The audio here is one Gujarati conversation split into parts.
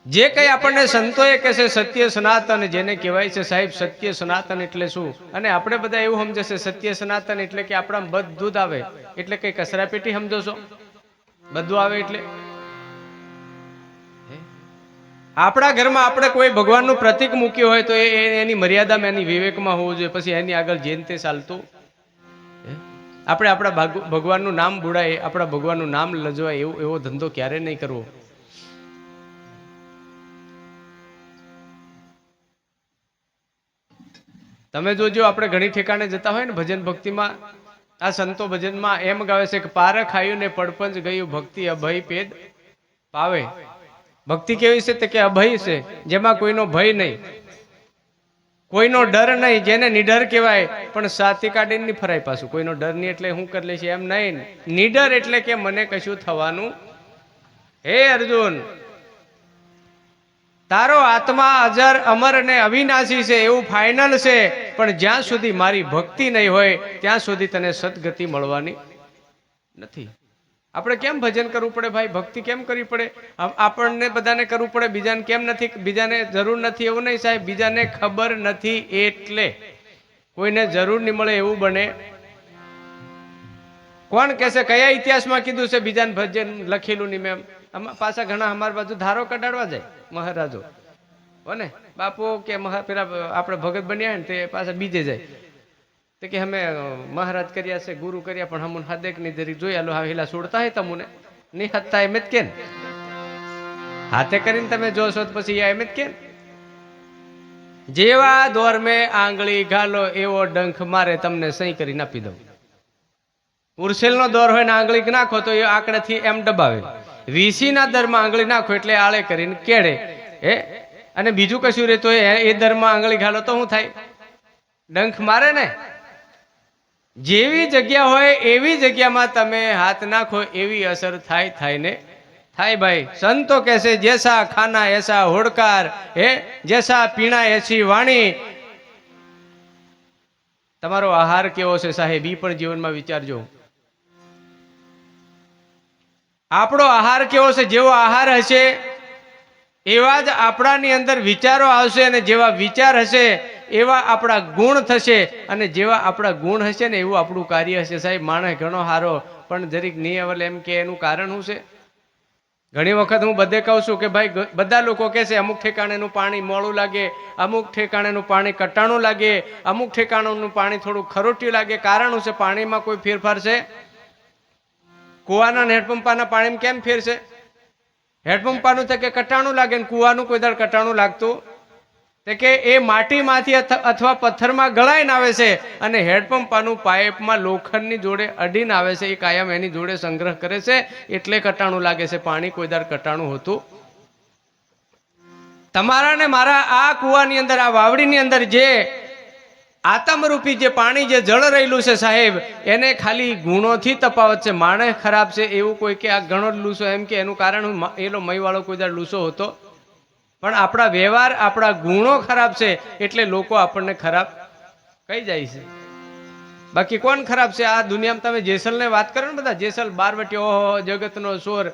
જે કંઈ આપણને સંતોએ કહે છે સત્ય સનાતન જેને કહેવાય છે સાહેબ, સત્ય સનાતન એટલે શું? અને આપણે બધા એવું સમજે છે સત્ય સનાતન એટલે કે આપણા બધું જ આવે, એટલે કઈ કચરા પેટી સમજો છો? બધું આવે એટલે આપણા ઘરમાં આપણે કોઈ ભગવાનનું પ્રતીક મૂક્યું હોય તો એની મર્યાદામાં એની વિવેકમાં હોવું જોઈએ, પછી એની આગળ જેન તે ચાલતું. આપણે આપણા ભગવાનનું નામ બુડાય, આપણા ભગવાનનું નામ લજવાય એવો ધંધો ક્યારે નહીં કરવો. તમે જોજો, આપણે ઘણી ઠેકાણે જતા હોય ને ભજન ભક્તિમાં, આ સંતો ભજનમાં એમ ગાવે છે કે પારખ આયુ ને પડપંજ ગયું ભક્તિ અભય પેદ પાવે. ભક્તિ કેવી છે? કે અભય છે, જેમાં કોઈનો ભય નહીં, કોઈનો ડર નહીં, જેને નિડર કહેવાય. પણ સાથી કાઢીને નહીં ફરાય પાછું. કોઈનો ડર નહીં એટલે હું કરી લઈશ એમ નહીં. નિડર એટલે કે મને કશું થવાનું. હે અર્જુન, તારો આત્મા અજર અમર અને અવિનાશી છે એવું ફાઇનલ છે, પણ જ્યાં સુધી મારી ભક્તિ નહીં હોય ત્યાં સુધી તને સદગતિ મળવાની નથી. આપણે કેમ ભજન કરવું પડે ભાઈ? ભક્તિ કેમ કરવી પડે? આપણને બધાને કરવું પડે, બીજાને કેમ નથી? બીજાને જરૂર નથી એવું નહીં સાહેબ, બીજાને ખબર નથી એટલે કોઈને જરૂર નહીં મળે એવું બને. કોણ કહેશે? કયા ઇતિહાસમાં કીધું છે બીજાને ભજન લખેલું નહીં? મેમ પાછા ઘણા અમારી બાજુ ધારો કઢાડવા જાય મહારાજો હોને બાપુ કે પેલા આપણે ભગત બન્યા ને તે પાછા બીજે જાય તો કે અમે મહારાજ કર્યા છે, ગુરુ કર્યા, પણ હમુન હાદેક ની જરી જોયા લો હેલા છોડતા હે તમુને નહીં હતતા એમ જ કે હાથે કરીને તમે જોશો તો પછી એમ જ કે જેવા દોર મેં આંગળી ઘાલો એવો ડંખ મારે તમને સહી કરીને આપી દઉં. ઉર્સેલ નો દોર હોય ને આંગળી નાખો તો એ આંકડેથી એમ દબાવે. વીસી ના દરમાં આંગળી નાખો એટલે આળે કરીને કેળે. અને બીજું કશું રે તો એ દરમાં આંગળી ઘાલો તો શું થાય? ડંખ મારે ને. જેવી જગ્યા હોય એવી જગ્યામાં તમે હાથ નાખો એવી અસર થાય ને થાય ભાઈ. સંતો કહેશે જૈસા ખાના એસા હોડકાર, જૈસા પીણા એસી વાણી. તમારો આહાર કેવો છે સાહેબ ઈ પણ જીવનમાં વિચારજો. આપણો આહાર કેવો છે? જેવો આહાર હશે એવા જ આપણાની અંદર વિચારો આવશે, અને જેવા વિચાર હશે એવા આપણા ગુણ થશે, અને જેવા આપણા ગુણ હશે ને એવું આપણું કાર્ય હશે. સાહેબ માણસ ઘણો સારો પણ જરીક નિયવલ એમ કે એનું કારણ શું છે? ઘણી વખત હું બધે કહું છું કે ભાઈ બધા લોકો કહે છે અમુક ઠેકાણેનું પાણી મોળું લાગે, અમુક ઠેકાણેનું પાણી કટાણું લાગે, અમુક ઠેકાણેનું પાણી થોડું ખરોટિયું લાગે. કારણ શું છે? પાણીમાં કોઈ ફેરફાર છે? કુવાના હેડપંપાના પાણીમાં કેમ ફેર છે? હેડપંપાનું તો કે કટાણું લાગે ને કુવાનું કોઈ દાડ કટાણું લાગતું તે કે એ માટીમાંથી અથવા પથ્થરમાં ગળાઈને આવે છે, અને હેડપંપાનું પાઇપમાં લોખંડની જોડે અડીને આવે છે. એ કાયમ એની જોડે સંગ્રહ કરે છે એટલે કટાણું લાગે છે. પાણી કોઈ દાડ કટાણું હોતું. તમારા ને મારા આ કુવાની અંદર, આ વાવડીની અંદર જે આત્મરૂપી જે પાણી જે જળ રહેલું છે સાહેબ, એને ખાલી ગુણોથી તફાવત છે. માણસ ખરાબ છે એવું કોઈ કે આ ઘણો જ લૂસો એમ કે એનું કારણ એલો મહીવાળો કોઈ દાડ લૂસો હતો, પણ આપણા વ્યવહાર, આપણા ગુણો ખરાબ છે એટલે લોકો આપણને ખરાબ કહી જાય છે. બાકી કોણ ખરાબ છે આ દુનિયામાં? તમે જેસલને વાત કરો ને, બધા જેસલ બારવટી ઓહો જગતનો સોર,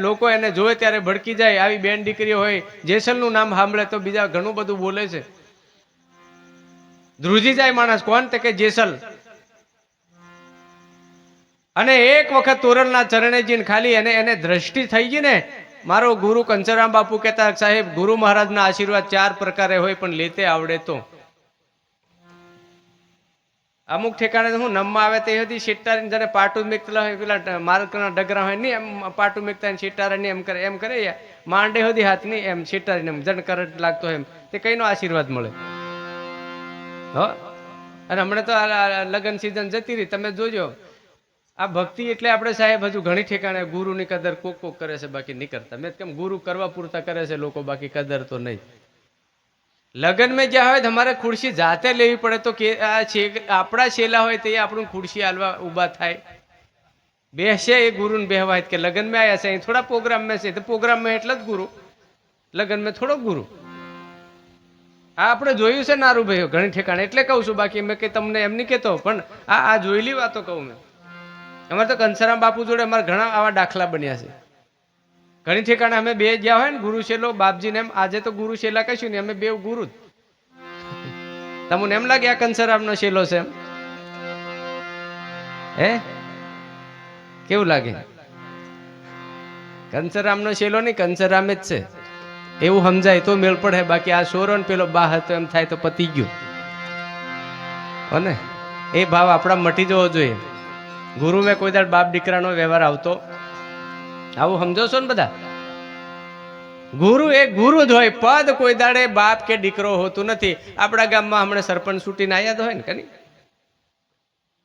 લોકો એને જોવે ત્યારે ભડકી જાય. આવી બેન દીકરીઓ હોય જેસલનું નામ સાંભળે તો બીજા ઘણું બધું બોલે છે, ધ્રુજી જાય માણસ. કોણ? તે કે જેસલ. અને એક વખત તોરલના ચરણે જઈને ખાલી એને દ્રષ્ટિ થઈ ગઈ ને, મારો ગુરુ કંચરામ બાપુ કહેતા સાહેબ ગુરુ મહારાજના આશીર્વાદ 4 પ્રકારે હોય પણ લેતે આવડે તો. અમુક ઠેકાણે હું નમમાં આવે તે હતી શેટારીને જને પાટું મેકતા હોય, પેલા માર્કના ડગરા હોય નહીં એમ પાટું મેકતા શેટારે નહીં એમ કરે માંડે હોધી હાથ નહીં એમ શેટારીને એમ જણ કરંટ લાગતો એમ તે કઈનો આશીર્વાદ મળે. અને હમણાં તો લગ્ન સિઝન જતી રહી, તમે જોજો. આ ભક્તિ એટલે આપણે સાહેબ હજુ ઘણી ઠેકાણે ગુરુની કદર કોક કરે છે, બાકી નહીં કરતા. મેં કેમ ગુરુ કરવા પૂરતા કરે છે લોકો, બાકી કદર તો નહીં. લગ્ન મેં જ્યાં હોય તમારે ખુરશી જાતે લેવી પડે તો કે આપણા શેલા હોય તે આપણું ખુરશી હાલવા ઊભા થાય, બેસે એ ગુરુને બેહવાય. કે લગ્ન મેં આવ્યા છે અહીં થોડા પ્રોગ્રામ મેં છે તો પ્રોગ્રામ મેં એટલે જ ગુરુ, લગ્ન મેં થોડો ગુરુ. આ આપણે જોયું છે નારું ભાઈઓ ઘણી ઠેકાણે, એટલે કહું છું. બાકી મેં કે તમને એમ નહીં કહેતો, પણ આ જોયેલી વાતો કહું મેં. અમારે તો કંસારામ બાપુ જોડે અમારે ઘણા આવા દાખલા બન્યા છે. ઘણી ઠેકાણે અમે બે ગયા હોય ને ગુરુ શેલો બાપજીને એમ, આજે તો ગુરુ શેલા કશું નહીં, અમે બે ગુરુ જ. તમને એમ લાગે આ કંસરામનો શેલો છે એમ? હે કેવું લાગે? કંસરામનો શેલો નહીં, કંસરામ જ છે એવું સમજાય તો મેળ પડે. બાકી આ સોરો ને પેલો બા હતો એમ થાય તો પતી ગયું અને એ ભાવ આપણા મટી જવો જોઈએ. ગુરુ મેં કોઈ દાડ બાપ દીકરાનો વ્યવહાર આવતો આવું સમજો છો ને બધા? ગુરુ એ ગુરુ જ હોય, પદ કોઈ દાડે બાપ કે દીકરો હોતું નથી. આપણા ગામમાં હમણાં સરપંચ છૂટીને આવ્યા તો હોય ને કની,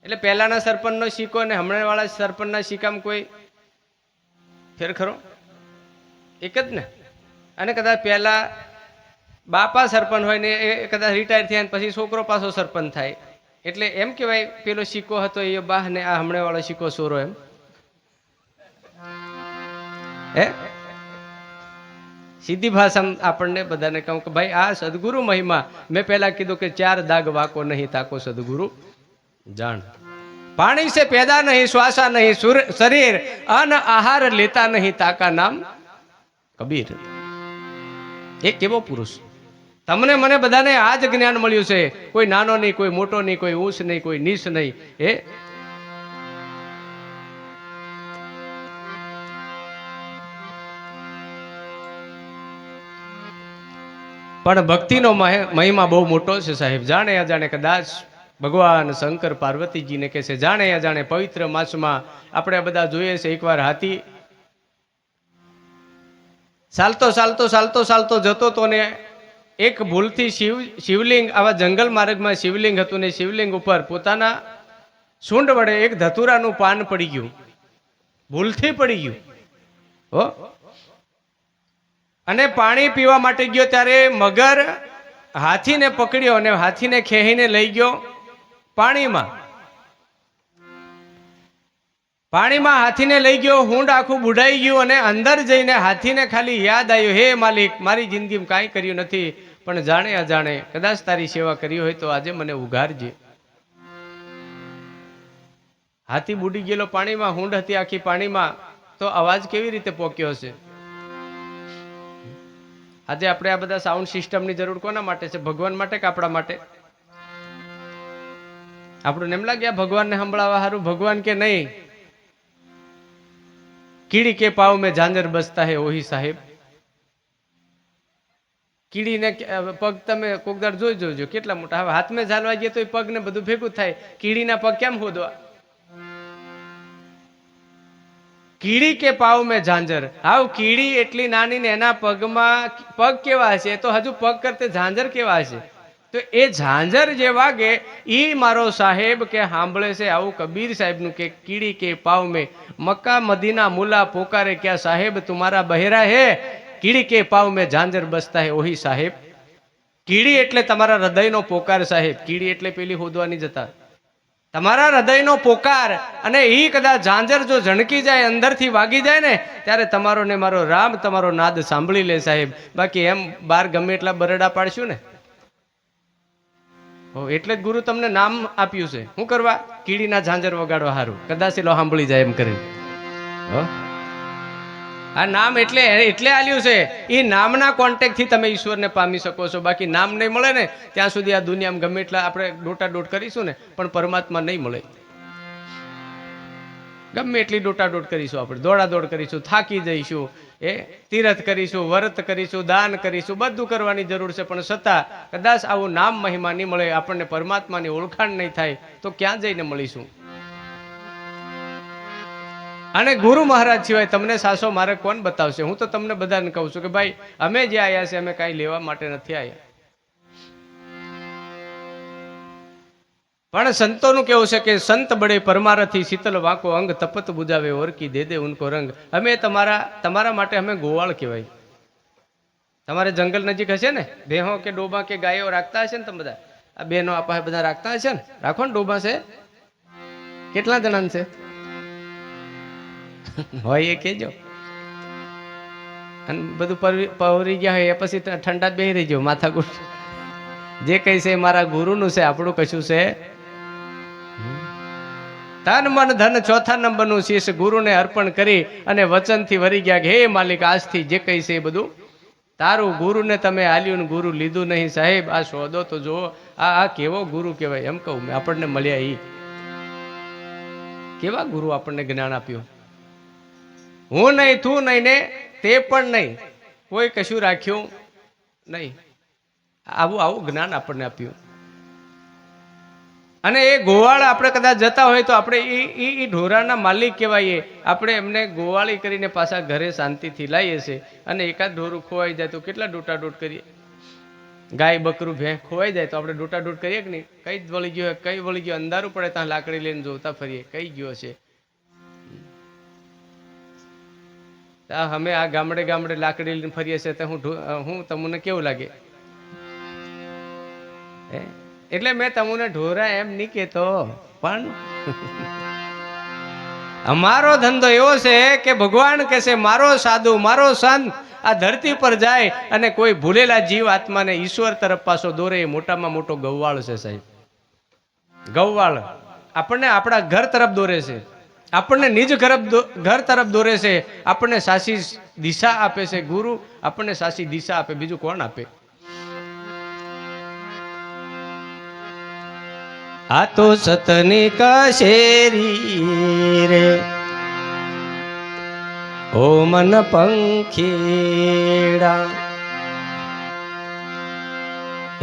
એટલે પહેલાના સરપંચનો સિક્કો અને હમણાં વાળા સરપંચના સિક્કામાં કોઈ ફેર ખરો? એક જ ને. અને કદાચ પહેલા બાપા સરપંચ હોય ને એ કદાચ રિટાયર થયા પછી છોકરો પાછો સરપંચ થાય, એટલે એમ કહેવાય પેલો સિક્કો હતો એ બાહ ને આ હમણાં વાળો સિક્કો સોરો એમ. હે સીધી ભાષામાં આપણને બધાને કહું કે ભાઈ આ સદગુરુ મહિમા. મેં પહેલા કીધું કે 4 દાગ વાકો નહીં તાકો સદગુરુ જાણ. પાણી से पैदा नहीं श्वासा नहीं शरीर अन्न आहार लेता नहीं ताका नाम कबीर. એક કેવો પુરુષ. તમને મને બધાને આ જ જ્ઞાન મળ્યું છે. કોઈ નાનો નહીં, કોઈ મોટો નહીં, કોઈ ઊંચ નહીં, કોઈ નીચ નહીં. પણ ભક્તિનો મહિમા બહુ મોટો છે સાહેબ. જાણે અજાણે કદાચ ભગવાન શંકર પાર્વતીજીને કહે છે, જાણે અજાણે પવિત્ર માસમાં આપણે બધા જોઈએ છે. એકવાર હાથી ચાલતો ચાલતો ચાલતો ચાલતો જતો તો ને એક ભૂલથી શિવલિંગ, આવા જંગલ માર્ગમાં શિવલિંગ હતું ને શિવલિંગ ઉપર પોતાના સૂંઢ વડે એક ધતુરાનું પાન પડી ગયું, ભૂલથી પડી ગયું હો. અને પાણી પીવા માટે ગયો ત્યારે મગર હાથીને પકડ્યો અને હાથીને ખેહીને લઈ ગયો પાણીમાં. પાણીમાં હાથીને લઈ ગયો, હુંડ આખું બુડાઈ ગયું અને અંદર જઈને હાથીને ખાલી યાદ આવ્યું, હે માલિક મારી જિંદગીમાં કાંઈ કર્યું નથી, પણ જાણે અજાણે કદાચ તારી સેવા કરી હોય તો આજે મને ઉઘારજે. હાથી બુડી ગયેલો પાણીમાં, હુંડ હતી આખી પાણીમાં, તો અવાજ કેવી રીતે પોક્યો હશે? આજે આપણે આ બધા સાઉન્ડ સિસ્ટમની જરૂર કોના માટે છે? ભગવાન માટે કે આપણા માટે? આપણને એમ લાગે ભગવાનને સંભળાવવા સારું. ભગવાન કે નહીં, કીડી કે પાવ में झांझर बसता है वही साहेब. કીડીને પગ તમે કોકદાર જોઈ જોજો કેટલા મોટા. હવે હાથમાં ઝાલવા ગયે તો એ પગ ને બધું ભેગું થાય. કીડીના પગ કેમ ખોદવા? કીડી કે પાવ में झांझर. હાવ કીડી એટલી નાની ને એના પગમાં પગ કેવા હશે? તો હજુ પગ કરતે ઝાંઝર કેવા હશે? તો એ ઝાંઝર જે વાગે ઈ મારો સાહેબ કે સાંભળે છે. આવું કબીર સાહેબનું કે કીડી કે પાવ में मक्का मदीना मुला पोकारे क्या साहेब तुम्हारा बहेरा है. કીડી કે પાવ में झांझर बसता है वही साहेब. કીડી એટલે તમારા હૃદયનો પોકાર સાહેબ. કીડી એટલે પેલી હોદવાની જતા, તમારા હૃદયનો પોકાર. અને ઈ કદાચ ઝાંઝર જો ઝણકી જાય, અંદરથી વાગી જાય ને, ત્યારે તમારો ને મારો રામ તમારો નાદ સાંભળી લે સાહેબ. બાકી એમ બાર ગમે એટલા બરડા પાડશું ને. એટલે જ ગુરુ તમને નામ આપ્યું છે. શું કરવા? કીડીના ઝાંઝર વગાડવા સારું. કદાચ એલો સાંભળી જાય એમ કરીને. આ નામ એટલે આલ્યું છે. એ નામના કોન્ટેક્ટ થી તમે ઈશ્વરને પામી શકો છો. બાકી નામ નહીં મળે ને ત્યાં સુધી આ દુનિયામાં ગમે એટલા આપણે ડોટાડોટ કરીશું ને, પણ પરમાત્મા નહીં મળે. ગમે એટલી ડોટાડોટ કરીશું, આપણે દોડાદોડ કરીશું, થાકી જઈશું, તીરથ કરીશું, વ્રત કરીશું, દાન કરીશું, બધું કરવાની જરૂર છે. પણ છતાં કદાચ આવું નામ મહિમા નહીં મળે, આપણને પરમાત્માની ઓળખાણ નહીં થાય, તો ક્યાં જઈને મળીશું? અને ગુરુ મહારાજ સિવાય તમને સાસો મારે કોણ બતાવશે? હું તો તમને બધાને કહું છું કે ભાઈ અમે જે આવ્યા છે અમે કાંઈ લેવા માટે નથી આવ્યા. પણ સંતોનું કેવું છે કે સંત બડે પરમારથી શીતલ વાંકો અંગ તપત બુજાવે ઓરકી દે દે ઉનકો રંગ. અમે તમારા માટે અમે ગોવાળ કહેવાય. તમારે જંગલ નજીક હશે ને, ભેહો કે ડોબા કે ગાયો રાખતા હશે ને તમે બધા? આ બહેનો આપા બધા રાખતા હશે ને? રાખો ને. ડોબા છે કેટલા જણા છે? હોય એ કેજો. અને બધું પવરી ગયા હોય એ પછી ઠંડા જ બેહી રહી ગયો માથાકૂટ. જે કઈ છે મારા ગુરુનું છે, આપણું કશું છે. તન મન ધન ચોથા નંબરનું શીશ ગુરુને અર્પણ કરી અને વચનથી વરી ગયા કે હે માલિક, આજથી જે કઈ છે એ બધું તારું. ગુરુને તમે આલ્યું ને ગુરુ લીધું નહીં સાહેબ. આ સોદો તો જુઓ, આ કેવો ગુરુ કહેવાય. એમ કહું મેં, આપણને મળ્યા ઈ કેવા ગુરુ આપણને જ્ઞાન આપ્યું. હું નહીં, તું નહીં ને તે પણ નહીં, કોઈ કશું રાખ્યું નહીં. આવું જ્ઞાન આપણને આપ્યું. અને એ ગોવાળ આપણે કદાચ જતા હોય તો આપણે એ ઢોરાના માલિક કહેવાય. આપણે એમને ગોવાળી કરીને પાછા ઘરે શાંતિથી લાવીએ છીએ. અને એકાદ ઢોરું ખોવાઈ જાય તો કેટલા ડૂટાડૂટ કરીએ. ગાય બકરું ભેં ખોવાઈ જાય તો આપણે ડૂટાડૂટ કરીએ કે નહીં? કઈ જ વળી ગયો, કઈ વળી ગયો, અંધારું પડે ત્યાં લાકડી લઈને જોતા ફરીએ કઈ ગયો છે. અમે આ ગામડે ગામડે લાકડી લઈને ફરીએ છીએ તો હું તમને કેવું લાગે? એટલે મેં તમને ઢોરા એમ નહીં કેતો, પણ અમારો ધંધો એવો છે કે ભગવાન કહે છે મારો સાધુ, મારો સંત આ ધરતી પર જાય અને કોઈ ભૂલેલા જીવ આત્માને ઈશ્વર તરફ પાછો દોરે. એ મોટામાં મોટો ગૌવાળ છે સાહેબ. ગૌવાળ આપણને આપણા ઘર તરફ દોરે છે, આપણને નિજ ઘર તરફ દોરે છે, આપણને સાચી દિશા આપે છે. ગુરુ આપણને સાચી દિશા આપે, બીજું કોણ આપે? આ તો સતની કશેરી રે ઓ મન પંખીડા,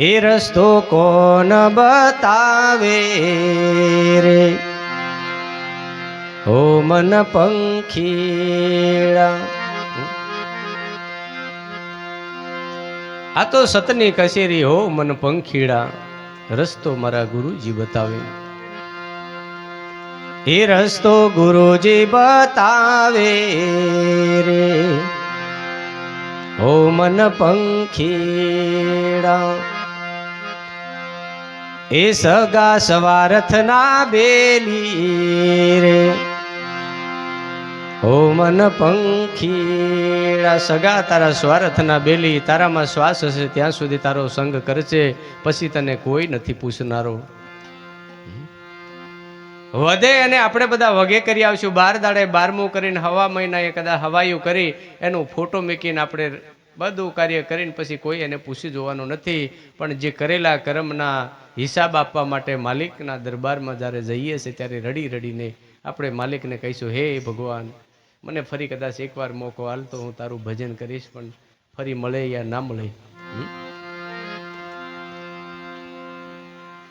એ રસ્તો કોણ બતાવે રે ઓ મન પંખીડા. આ તો સતની કશેરી હો મન પંખીડા, રસ્તો મારા ગુરુજી બતાવે. એ રસ્તો ગુરુજી બતાવે રે ઓ મન પંખીડા. એ સગા સવારથ ના બેલી રે ઓ મન પંખીડા. સગા તારા સ્વાર્થના બેલી, તારામાં શ્વાસ હશે ત્યાં સુધી તારો સંગ કરશે, પછી તને કોઈ નથી પૂછનારો. વધે અને આપણે બધા વગે કરી આવશું. 12 દાડે 12મું કરીને હવા મહિનાએ કદાચ હવાયું કરી એનો ફોટો મૂકીને આપણે બધું કાર્ય કરીને પછી કોઈ એને પૂછી જોવાનું નથી. પણ જે કરેલા કર્મના હિસાબ આપવા માટે માલિકના દરબારમાં જ્યારે જઈએ છીએ ત્યારે રડી રડીને આપણે માલિકને કહીશું, હે ભગવાન, મને ફરી કદાચ એકવાર મોકો હાલ તો હું તારું ભજન કરીશ, પણ ફરી મળે યા ના મળે.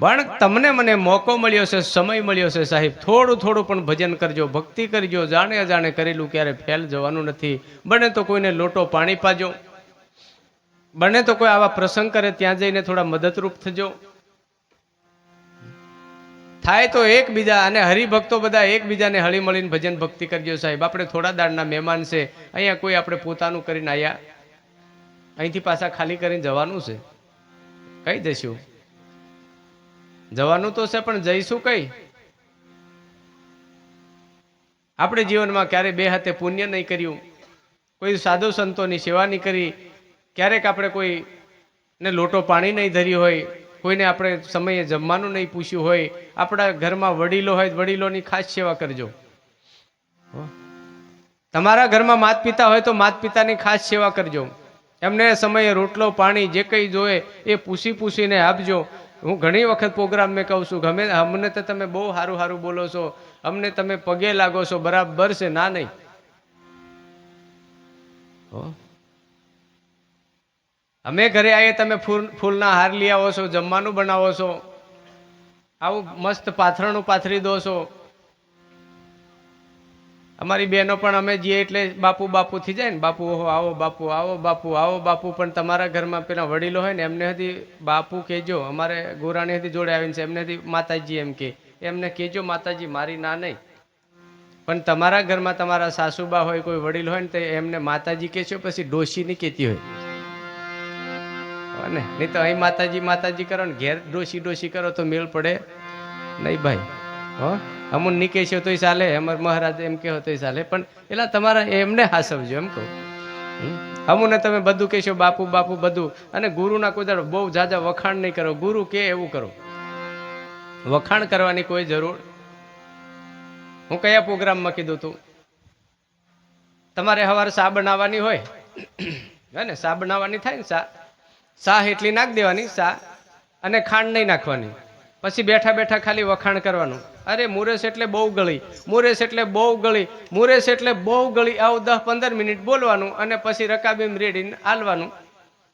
પણ તમને મને મોકો મળ્યો છે, સમય મળ્યો છે સાહેબ, થોડું થોડું પણ ભજન કરજો, ભક્તિ કરજો. જાણે અજાણે કરેલું ક્યારે ફેલ જવાનું નથી. બને તો કોઈને લોટો પાણી પાજો, બને તો કોઈ આવા પ્રસંગ કરે ત્યાં જઈને થોડા મદદરૂપ થજો. થાય તો એકબીજા અને હરિભક્તો બધા એકબીજાને હળી મળીને ભજન ભક્તિ કરજો સાહેબ. આપણે થોડા દાડના મહેમાન છે અહીંયા, કોઈ આપણે પોતાનું કરીને આવ્યા, અહીંથી પાછા ખાલી કરીને જવાનું છે. કઈ જઈશું? જવાનું તો છે પણ જઈશું કઈ? આપણે જીવનમાં ક્યારે બે હાથે પુણ્ય નહીં કર્યું, કોઈ સાધુ સંતોની સેવા નહીં કરી, ક્યારેક આપણે કોઈને લોટો પાણી નહીં ધર્યું હોય, કોઈને આપણે સમયે જમવાનું નહીં પૂછ્યું હોય. આપણા ઘરમાં વડીલો હોય, વડીલોની ખાસ સેવા કરજો. તમારા ઘરમાં માતા પિતા હોય તો માતા પિતાની ખાસ સેવા કરજો. એમને સમયે રોટલો પાણી જે કંઈ જોઈએ એ પૂછીને આપજો. હું ઘણી વખત પ્રોગ્રામ મેં કહું છું, ગમે અમને તો તમે બહુ સારું સારું બોલો છો, અમને તમે પગે લાગો છો, બરાબર છે ના નહીં? અમે ઘરે આવીએ, તમે ફૂલના હાર લઈ આવો છો, જમવાનું બનાવો છો, આવું મસ્ત પાથરણું પાથરી દો છો. અમારી બહેનો પણ અમે જઈએ એટલે બાપુ બાપુ થઈ જાય ને, બાપુ ઓહો આવો બાપુ, આવો બાપુ, આવો બાપુ. પણ તમારા ઘરમાં પેલા વડીલો હોય ને એમને હજી બાપુ કહેજો. અમારે ગોરાણી હતી જોડે આવીને છે, એમને હજી માતાજી એમ કે, એમને કહેજો માતાજી, મારી ના નહીં. પણ તમારા ઘરમાં તમારા સાસુબા હોય, કોઈ વડીલ હોય ને તો એમને માતાજી કહેશો, પછી ડોશી નહીં કહેતી હોય ને. નહીં તો અહીં માતાજી માતાજી કરો ને ઘેર ડોશી ડોશી કરો તો મેળ પડે નહીં ભાઈ. હો અમુન નહીં કહેશો તોય ચાલે, અમાર મહારાજ એમ કહો તોય ચાલે, પણ એટલે તમારા એમને હાસવજો એમ કહું. અમુને તમે બધું કહેશો બાપુ બાપુ બધું. અને ગુરુના કોઈ દાડો બહુ જાજા વખાણ નહીં કરો. ગુરુ કે એવું કરો, વખાણ કરવાની કોઈ જરૂર હું કયા પ્રોગ્રામમાં કીધું તું, તમારે સવારે ચા બનાવવાની હોય હે ને, ચા બનાવવાની થાય ને, ચા એટલી નાખ દેવાની ચા, અને ખાંડ નહીં નાખવાની. પછી બેઠા બેઠા ખાલી વખાણ કરવાનું, અરે મુરેશ એટલે બહુ ગળી, મુરેશ એટલે બહુ ગળી, મુરેશ એટલે બહુ ગળી, આવું 10-15 મિનિટ બોલવાનું, અને પછી રકાબીમ રેડીને હાલવાનું,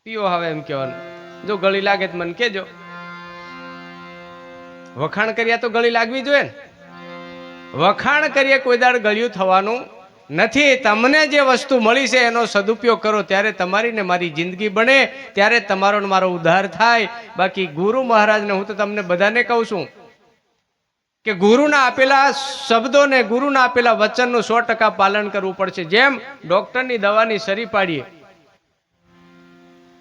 પીવો હવે એમ કહેવાનું. જો ગળી લાગે તો મને કહેજો. વખાણ કર્યા તો ગળી લાગવી જોઈએ ને. વખાણ કરીએ કોઈ દાડ ગળ્યું થવાનું નથી. તમને જે વસ્તુ મળી છે એનો સદુપયોગ કરો, ત્યારે તમારી ને મારી જિંદગી બને, ત્યારે તમારો ને મારો ઉદ્ધાર થાય. બાકી ગુરુ મહારાજને હું તો તમને બધાને કહું છું કે ગુરુના આપેલા શબ્દોને, ગુરુના આપેલા વચનનું 100% પાલન કરવું પડશે. જેમ ડોક્ટરની દવાની સરી પાડીએ,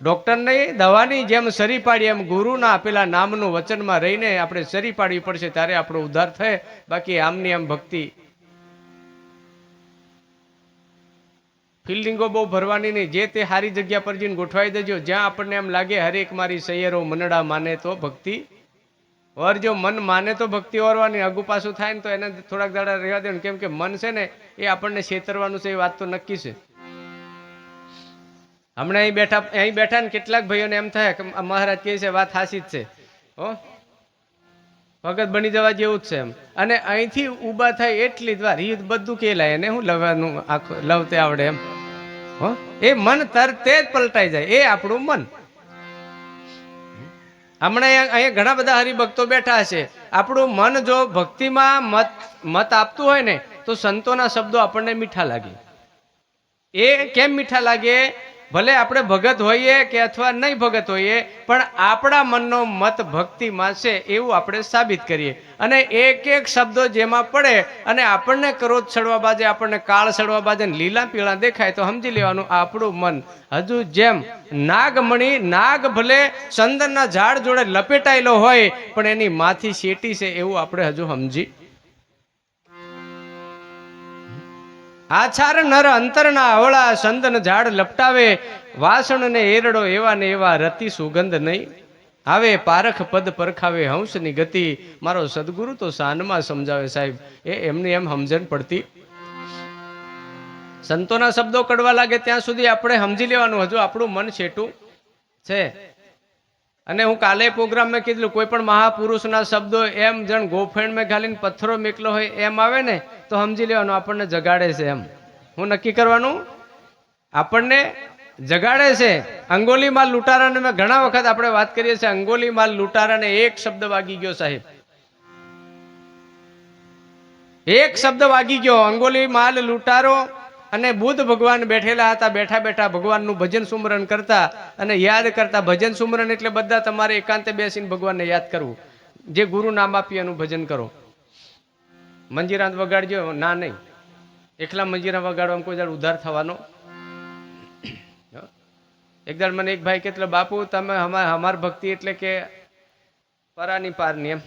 ડોક્ટરની દવાની જેમ સરી પાડીએ, એમ ગુરુના આપેલા નામનું વચનમાં રહીને આપણે સરી પાડવી પડશે, ત્યારે આપણો ઉદ્ધાર થાય. બાકી આમની આમ ભક્તિ ફિલ્ડિંગો બહુ ભરવાની નહીં. જે તે સારી જગ્યા પર જઈને ગોઠવાઈ દેજો, જ્યાં આપણને એમ લાગે હરેક મારી સૈયરો મનડા માને તો ભક્તિ વરજો. મન માને તો ભક્તિ વરવાની, આગુ પાછું થાય ને તો એને થોડાક દાડા રહેવા દેવાનું. કેમ કે મન છે ને એ આપણને છેતરવાનું છે, એ વાત તો નક્કી છે. હમણાં અહીં બેઠા ને કેટલાક ભાઈઓને એમ થાય કે મહારાજ કહે છે વાત હાસી જ છે, હો ભગત બની જવા જેવું જ છે એમ. અને અહીંથી ઊભા થાય એટલી જ વાર એ બધું કેલાય, એને હું લવાનું આખું લવતે આવડે એમ. હો એ મન તરતે જ પલટાઈ જાય, એ આપણું મન. હમણાં અહીંયા ઘણા બધા હરિભક્તો બેઠા છે. આપણું મન જો ભક્તિમાં મત આપતું હોય ને, તો સંતોના શબ્દો આપણને મીઠા લાગે. એ કેમ મીઠા લાગે? ભલે આપણે ભગત હોઈએ કે અથવા નહીં ભગત હોઈએ, પણ આપણા મનનો મત ભક્તિમાં છે એવું આપણે સાબિત કરીએ. અને એક એક શબ્દો જેમાં પડે અને આપણને ક્રોધ ચડવા બાજે, આપણને કાળ ચડવા બાજે, લીલા પીળા દેખાય તો સમજી લેવાનું આપણું મન હજુ જેમ નાગમણી, નાગ ભલે ચંદનના ઝાડ જોડે લપેટાયેલો હોય પણ એની માથી શેટી છે એવું આપણે હજુ સમજી. આછાર નર અંતરના અવળા ચંદન ઝાડ લપટાવે, વાસણ ને એરડો એવા ને એવા રતિ સુગંધ નહીં આવે, પારખ પદ પરખાવે હંસની ગતિ. મારો સદગુરુ તો શાનમાં સમજાવે સાહેબ, એમને એમ સમજણ પડતી. સંતોના શબ્દો કડવા લાગે ત્યાં સુધી આપણે સમજી લેવાનું હજુ આપણું મન છેટું છે. અને હું કાલે પ્રોગ્રામમાં કીધું, કોઈ પણ મહાપુરુષના શબ્દો એમ જણ ગોફેણ મેં ઘાલીને પથ્થરો મેકલો હોય એમ આવે ને તો સમજી લેવાનું આપણને જગાડે છે એમ. હું નક્કી કરવાનું આપણને જગાડે છે. અંગોલીમાલ લૂંટારાને મેં ઘણા વખત આપણે વાત કરીએ છીએ. અંગોલીમાલ લૂંટારાને એક શબ્દ વાગી ગયો સાહેબ, એક શબ્દ વાગી ગયો. અંગોલીમાલ લૂંટારો અને બુદ્ધ ભગવાન બેઠેલા હતા, બેઠા બેઠા ભગવાનનું ભજન સુમરન કરતા અને યાદ કરતા. ભજન સુમરન એટલે બધા તમારે એકાંતે બેસીને ભગવાનને યાદ કરવું. જે ગુરુ નામ આપી એનું ભજન કરો. મંજીરા વગાડજો ના નહીં, એકલા મંજીરા વગાડવામાં કોઈ દાડ ઉદ્ધાર થવાનો. એક દાડ મને એક ભાઈ કેટલા, બાપુ તમે અમાર ભક્તિ એટલે કે પરાની પારની એમ,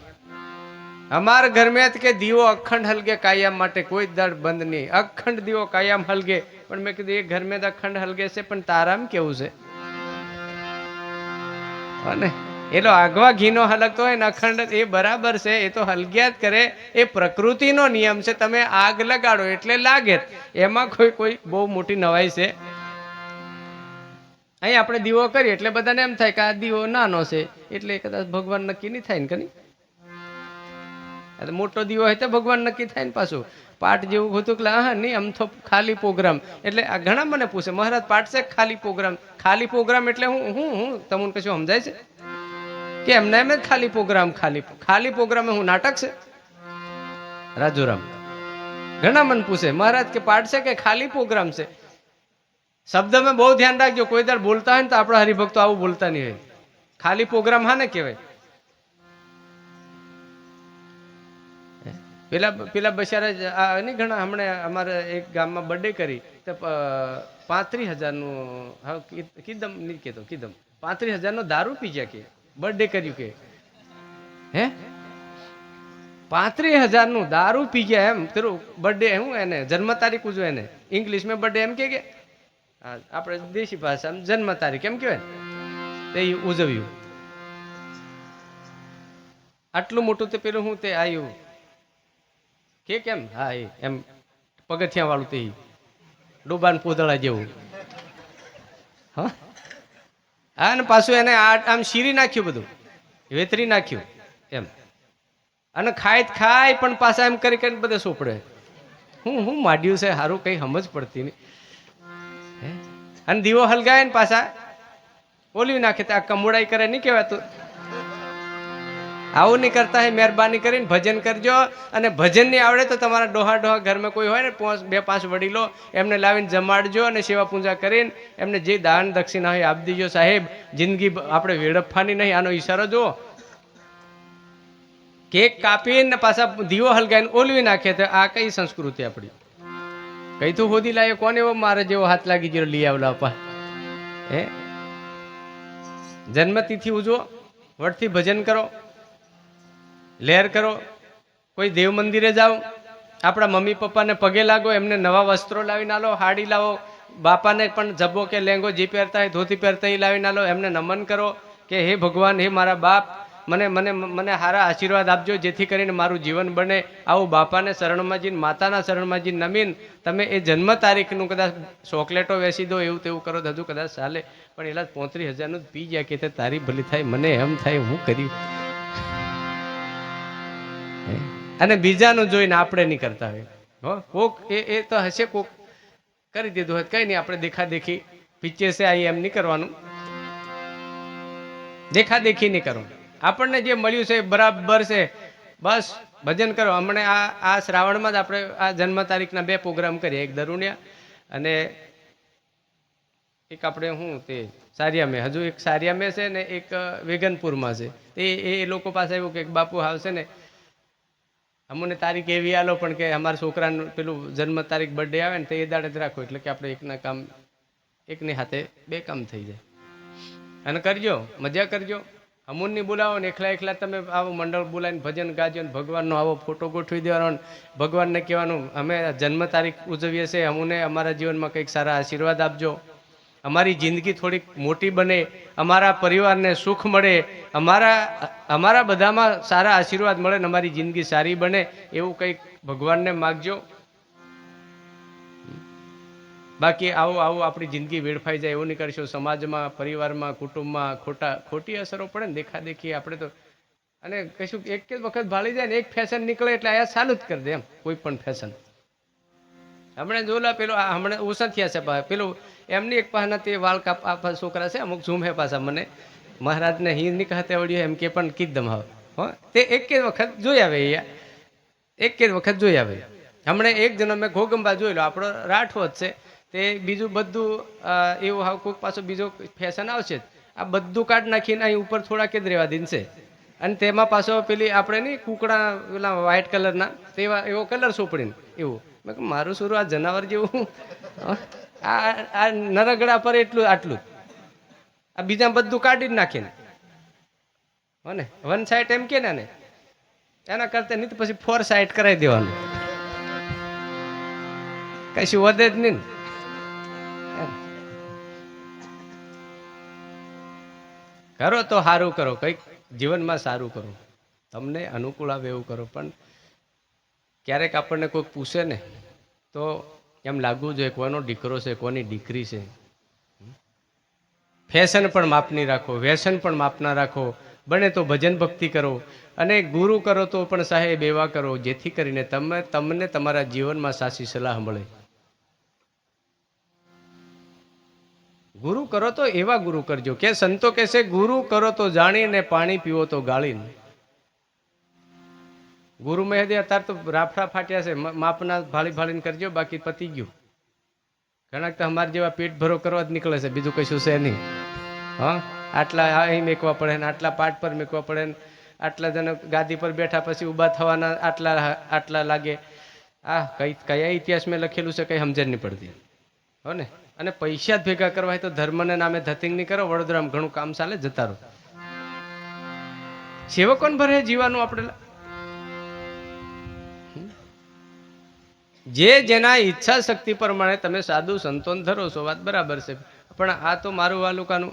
અમાર ઘર में કે દીવો અખંડ હલગે કાયમ માટે, કોઈ દાડ બંધ નહીં, અખંડ દીવો કાયમ હલગે. પણ મેં કીધું એ ઘર में અખંડ હલગે છે પણ તારામ કેવું છે? અને એલો આગવા ઘીનો હલકતો હોય ને અખંડ, એ બરાબર છે, એ તો હલગ્યા જ કરે, એ પ્રકૃતિનો નિયમ છે. તમે આગ લગાડો એટલે લાગે, એમાં કોઈ બહુ મોટી નવાઈ છે? અહીં આપણે દીવો કરીએ એટલે બધાને એમ થાય કે આ દીવો નાનો છે એટલે કદાચ ભગવાન નક્કી નહીં થાય ને. કની મોટો દીવો હોય તો ભગવાન નક્કી થાય ને. પાછું પાઠ જેવું હતું કે હા નહીં આમ તો ખાલી પ્રોગ્રામ. એટલે આ ઘણા મને પૂછે, મહારાજ પાઠ છે ખાલી પ્રોગ્રામ? ખાલી પ્રોગ્રામ એટલે હું તમને કશું સમજાય છે કે એમને એમ જ ખાલી પ્રોગ્રામ? ખાલી પ્રોગ્રામ હું નાટક છે? રાજુરામ ઘણા મને પૂછે, મહારાજ કે પાઠ છે કે ખાલી પ્રોગ્રામ છે? શબ્દ મેં બહુ ધ્યાન રાખજો, કોઈ દર બોલતા હોય ને તો આપણા હરિભક્તો આવું બોલતા નહીં હોય. ખાલી પ્રોગ્રામ હા ને કહેવાય. પેલા બસારા નહીં ઘણા, હમણાં અમારે એક ગામમાં બર્થડે કરી તો 35,000નું, હા કીધમ નહીં કહેતો, કીધમ 35,000નો દારૂ પી ગયા કે બર્થડે કર્યું કે હે 35,000નું દારૂ પી ગયા એમ. તેરું બર્થડે હું એને જન્મ તારીખ ઉજવે, એને ઇંગ્લિશમાં બર્થડે એમ કે આપણે દેશી ભાષામાં જન્મ તારીખ એમ કહેવાય તે ઉજવ્યું. આટલું મોટું તે પેલું હું તે આવ્યું કે કેમ? હા એમ પગથિયા વાળું તે ડોબાન પોદળા જેવું. હા હા, અને પાછું એને આમ શીરી નાખ્યું, બધું વેતરી નાખ્યું એમ, અને ખાય પણ પાછા એમ કરી કરીને બધે સોપડે. હું માડ્યું છે સારું, કઈ સમજ પડતી નહીં. અને દીવો હલગાય ને પાછા ઓલી નાખે, આ કમોડાઈ કરે નહીં કહેવાતું. આવું નહીં કરતા હે, મહેરબાની કરીને ભજન કરજો. અને ભજન નહીં આવડે તો તમારા ડોહા ઘરમાં કોઈ હોય ને 2-5 વડીલો, એમને લાવીને જમાડજો અને સેવા પૂજા કરીને એમને જે દાન દક્ષિણા હોય આપી દીજો. સાહેબ, જિંદગી આપણે વેડફવાની નહીં. આનો ઈશારો જુઓ, કેક કાપીને પાછા દીવો હલગાઈને ઓલવી નાખે, તો આ કઈ સંસ્કૃતિ આપણી? કઈ તો હોદી લાવ્યો કોને એવો મારે જેવો હાથ લાગી ગયો લઈ આવલા આપા. હે, જન્મતિથિ ઉજવો, વટથી ભજન કરો, લહેર કરો, કોઈ દેવ મંદિરે જાઓ, આપણા મમ્મી પપ્પાને પગે લાગો, એમને નવા વસ્ત્રો લાવીને આલો, હાડી લાવો, બાપાને પણ જબ્બો કે લેંગો જે પહેરતા હોય ધોતી પહેરતા એ લાવીને આલો, એમને નમન કરો કે હે ભગવાન, હે મારા બાપ, મને મને મને સારા આશીર્વાદ આપજો, જેથી કરીને મારું જીવન બને. આવું બાપાને શરણમાં જઈને, માતાના શરણમાં જઈને નમીન તમે એ જન્મ તારીખનું કદાચ ચોકલેટો વેચી દો, એવું તેવું કરો તો હજુ કદાચ ચાલે. પણ એલા 35,000નું જ પી ગયા કે તારી ભલી થાય, મને એમ થાય હું કર્યું. અને બીજાનું જોઈને આપણે નહીં કરતા હોય. હો, કોક એ તો હશે, કોક કરી દીધું હોય, કઈ નહીં, આપણે દેખાદેખી પીછે છે આ એમ નહીં કરવાનું, દેખાદેખી નહીં કરવાનું. આપણને જે મળ્યું છે બરાબર છે, બસ ભજન કરો. હમણાં આ શ્રાવણમાં જ આપણે આ જન્મ તારીખના 2 પ્રોગ્રામ કરીએ, એક દરુણિયા અને એક આપણે શું તે સારિયામે. હજુ એક સારિયામે છે ને એક વેગનપુરમાં છે. એ લોકો પાસે એવું કે બાપુ આવશે ને, અમને તારીખ એવી આલો, પણ કે અમારા છોકરાનું પેલું જન્મ તારીખ બર્થડે આવે ને તો એ દાડે જ રાખો, એટલે કે આપણે એકના કામ, એકની હાથે 2 કામ થઈ જાય. અને કરજો, મજા કરજો. અમૂનની બોલાવો ને એકલા તમે આવો મંડળ બોલાવીને ભજન ગાજો ને ભગવાનનો આવો ફોટો ગોઠવી દેવાનો, ભગવાનને કહેવાનું અમે જન્મ તારીખ ઉજવીએ છીએ, અમુને અમારા જીવનમાં કંઈક સારા આશીર્વાદ આપજો, અમારી જિંદગી થોડીક મોટી બને, અમારા પરિવારને સુખ મળે, અમારા બધામાં સારા આશીર્વાદ મળે ને અમારી જિંદગી સારી બને, એવું કંઈક ભગવાનને માગજો. બાકી આવું આપણી જિંદગી વેડફાઈ જાય એવું નહીં કરશો. સમાજમાં, પરિવારમાં, કુટુંબમાં ખોટી અસરો પડે ને દેખાદેખી આપણે તો. અને કશું એક જ વખત ભાળી જાય ને એક ફેશન નીકળે એટલે આયા ચાલુ જ કરી દે, એમ કોઈ પણ ફેશન. હમણાં જોલા પેલો હમણાં ઓછા થયા છે પેલું એમની એક પાસના તે વાળ કાપ છોકરા છે, અમુક ઝૂમ હે પાછા, મને મહારાજને હિર નહીં કહેતે આવડ્યું એમ કે, પણ કીધમ હવે હો, તે એક જ વખત જોઈ આવે, એક જ વખત જોઈ આવે. હમણાં એક જણો મેં ઘોગંબા જોઈ લો, આપણો રાઠવો જ છે, તે બીજું બધું એવું હાવ કોઈક પાછો બીજો ફેશન આવશે, આ બધું કાઢ નાખીને અહીં ઉપર થોડા કે જ રહેવા દીન છે. અને તેમાં પાછો પેલી આપણે નહીં કુકડા પેલા વ્હાઇટ કલરના તેવા એવો કલર સોપડીને એવું. મેં કહું મારું સુરું આ જનાવર જેવું, આ નરગડા પર આટલું આ બીજા બધું કાઢી જ નાખીને હો ને, 1 સાઈડ એમ કે ને એના કરતા નહીં તો પછી 4 સાઈડ કરાવી દેવાનું, કશું વધે જ નહીં. કરો તો સારું કરો, કંઈક જીવનમાં સારું કરો, તમને અનુકૂળ આવે એવું કરો. પણ ક્યારેક આપણને કોઈ પૂછે ને તો એમ લાગવું જોઈએ કોનો દીકરો છે, કોની દીકરી છે. ફેશન પણ માપની રાખો, વ્યસન પણ માપના રાખો, બને તો ભજન ભક્તિ કરો, અને ગુરુ કરો તો પણ સાહેબ એવા કરો જેથી કરીને તમને તમારા જીવનમાં સાચી સલાહ મળે. ગુરુ કરો તો એવા ગુરુ કરજો કે સંતો કહેશે ગુરુ કરો તો જાણીને પાણી પીવો તો ગાળીને. ગુરુ મહેદે અત્યારે તો રાફડા ફાટ્યા છે, માપના ભાળીને કરજો, બાકી પતી ગયું. ઘણા તો અમારા જેવા પેટ ભરો કરવા જ નીકળે છે, બીજું કશું છે નહીં. હા, આટલા અહીં મેકવા પડે ને આટલા પાટ પર મેકવા પડે ને આટલા જણ ગાદી પર બેઠા પછી ઊભા થવાના આટલા લાગે. કયા ઇતિહાસમાં લખેલું છે કઈ સમજણ નહીં પડતી હો ને. અને પૈસા જ ભેગા કરવા હોય તો ધર્મને નામે ધતિંગ નહીં કરો, વડોદરામાં ઘણું કામ ચાલે, જતા રહો. સેવકોને ભરે જીવાનું આપણે, જે જેના ઈચ્છા શક્તિ પ્રમાણે તમે સાધુ સંતોન ધરો છો, વાત બરાબર છે. પણ આ તો મારું વાલુકાનું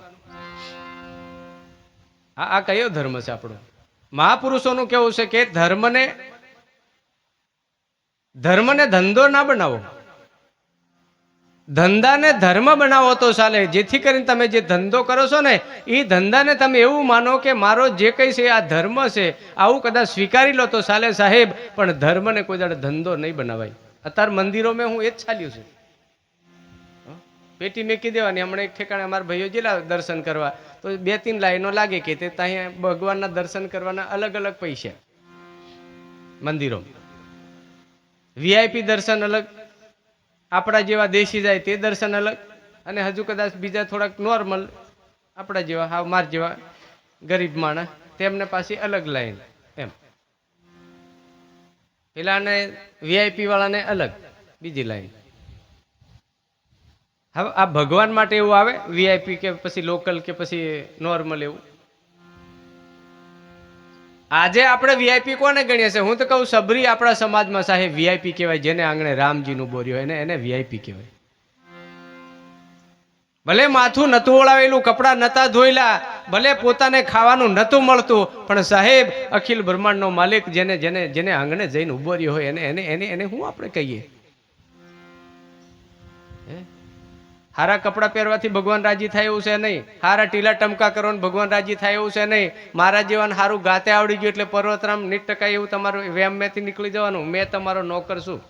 આ કયો ધર્મ છે આપણો? મહાપુરુષોનું કેવું છે કે ધર્મને ધર્મને ધંધો ના બનાવો, ધંધાને ધર્મ બનાવો તો ચાલે. જેથી કરીને તમે જે ધંધો કરો છો ને એ ધંધાને તમે એવું માનો કે મારો જે કંઈ છે આ ધર્મ છે, આવું કદાચ સ્વીકારી લો તો ચાલે સાહેબ, પણ ધર્મને કોઈ દાડે ધંધો નહીં બનાવાય. અત્યારે મંદિરોમાં હું એ જ ચાલ્યું છે, પેટી મેકી દેવાની. હમણાં એક ઠેકાણે અમારા ભાઈઓ જેલા દર્શન કરવા, તો 2-3 લાઈનો લાગે કે તે ત્યાં ભગવાનના દર્શન કરવાના અલગ અલગ પૈસા મંદિરો, વીઆઈપી દર્શન અલગ, આપણા જેવા દેશી જાય તે દર્શન અલગ, અને હજુ કદાચ બીજા થોડાક નોર્મલ આપણા જેવા હાવ માર જેવા ગરીબ માણસ તેમને પાછી અલગ લાઈન એમ. પેલાને વીઆઈપી વાળાને અલગ બીજી લાઈન. હવે આ ભગવાન માટે એવું આવે વીઆઈપી કે પછી લોકલ કે પછી નોર્મલ એવું. આજે આપણે વીઆઈપી કોને ગણીએ છીએ? હું તો કહું સબરી આપણા સમાજમાં સાહેબ વીઆઈપી કહેવાય. જેને આંગણે રામજીનું બોર્યો એને વીઆઈપી કહેવાય. ભલે માથું નતું ઓળાવેલું, કપડા નતા ધોયેલા, ભલે પોતાને ખાવાનું નતું મળતું, પણ સાહેબ અખિલ બ્રહ્માંડનો માલિક જેને જેને જેને આંગણે જઈને ઉભો રહ્યો હોય એને એને એને એને શું આપણે કહીએ? હારા કપડા પહેરવાથી ભગવાન રાજી થાય એવું છે નહીં. હારા ટીલા ટમકા કરવાનું ભગવાન રાજી થાય એવું છે નહીં. મારા જીવન સારું ગાતે આવડી ગયું એટલે પર્વતરામ 90% એવું તમારું વ્યામમાંથી નીકળી જવાનું. મેં તમારો નોકર છું.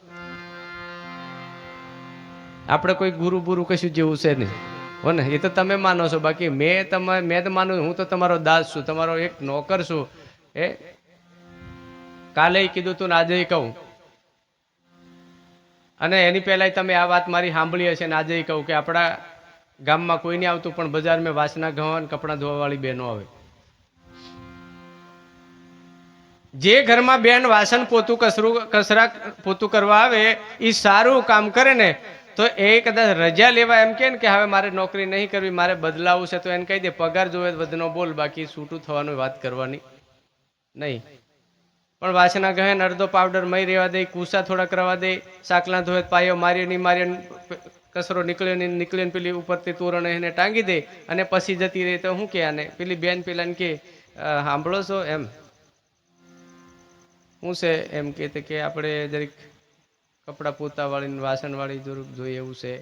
આપણે કોઈ ગુરુ બુરુ કશું જેવું છે નહીં હો ને. એ તો તમે માનો છો, બાકી મેં તો માનું, હું તો તમારો દાસ છું, તમારો એક નોકર છું. કાલે કીધું તું ને આજે કહું, અને એની પહેલા તમે આ વાત મારી સાંભળી હશે ને આજે કહું કે આપણા ગામમાં કોઈ નહીં આવતું, પણ બજારમાં વાસના ઘવાન કપડાં ધોવાવાળી બહેનો આવે. જે ઘરમાં બેન વાસણ પોતું કચરા પોતું કરવા આવે એ સારું કામ કરે ને તો એ કદાચ રજા લેવા એમ કે હવે મારે નોકરી નહીં કરવી, મારે બદલાવું છે, તો એને કહી દે પગાર જોવે વધનો બોલ, બાકી છૂટું થવાનું વાત કરવાની નહીં. પણ વાસના ગહે અડધો પાવડર મય રહેવા દે, કુસા થોડાક રવા દે, સાકલા ધોવે પાયો મારી નહીં મારી, કચરો નીકળ્યો નહીં નીકળ્યો, પેલી ઉપરથી તોરણ એને ટાંગી દે અને પછી જતી રહે. તો શું કે આને પેલી બેન પેલાને કે સાંભળો છો એમ શું છે એમ કે આપણે જરીક કપડાં પોતા વાળી વાસણ વાળી જરૂર જોઈએ એવું છે.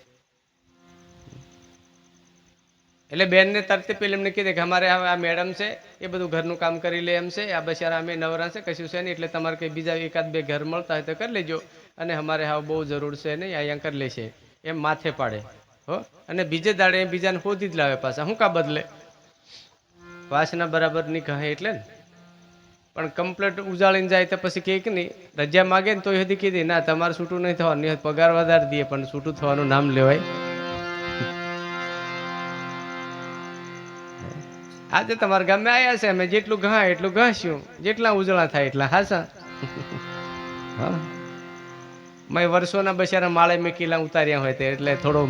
એટલે બેનને તરત પેલી એમને કીધે કે અમારે હવે આ મેડમ છે એ બધું ઘરનું કામ કરી લે એમ છે, આ બચારા અમે નવરા છે કશું છે નહીં, એટલે તમારે કંઈ બીજા 1-2 ઘર મળતા હોય તો કરી લેજો, અને અમારે હવે બહુ જરૂર છે નહીં, અહીંયા કરી લેશે એમ માથે પાડે હો. અને બીજે દાડે બીજાને શોધી જ લાવે પાછા. શું કા બદલે? વાસના બરાબર નહીં કહે એટલે ને. પણ કમ્પ્લેટ ઉજાળીને જાય તો પછી કે નહીં રજા માગે ને તો એ કીધી ના તમારે છૂટું નહીં થવાનું, પગાર વધારે દઈએ પણ છૂટું થવાનું નામ લેવાય. આજે તમારા ગામે આવ્યા છે, અમે જેટલું ઘા એટલું ઘાસ્યું, જેટલા ઉજળા થાય એટલા હાસા. મેં વર્ષોના બચારા માળે મેં કિલ્લા ઉતાર્યા હોય તે એટલે થોડો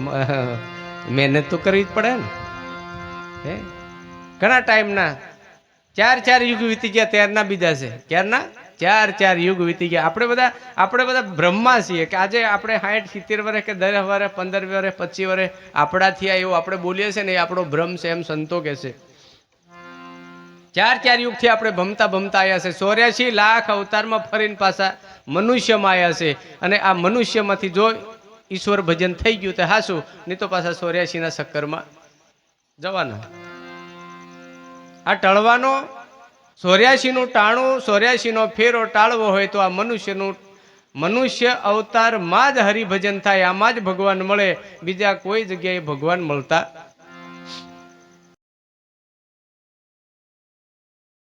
મહેનત તો કરવી જ પડે ને. ઘણા ટાઈમના 4 યુગ વીતી ગયા, ત્યારના બીજા છે. ક્યારના 4 યુગ વીતી ગયા. આપણે બધા બ્રહ્મા છીએ કે આજે આપણે 60-70 વર્ષ કે 10 વર્ષ 15 વર્ષ 25 વર્ષ આપણા થયા એવું આપણે બોલીએ છીએ ને, એ આપણો ભ્રમ છે એમ સંતો કે છે. 4 યુગથી આપણે ભમતા આવ્યા છે. 84 લાખ અવતારમાં ફરીને પાછા મનુષ્યમાં આવ્યા છે. અને આ મનુષ્યમાંથી જો ઈશ્વર ભજન થઈ ગયું તો હાસું, નહીં તો પાછા 84ના ચક્કરમાં જવાના. આ ટળવાનો 84નું ટાણું 84નો ફેરો ટાળવો હોય તો આ મનુષ્ય અવતારમાં જ હરિભજન થાય, આમાં જ ભગવાન મળે, બીજા કોઈ જગ્યાએ ભગવાન મળતા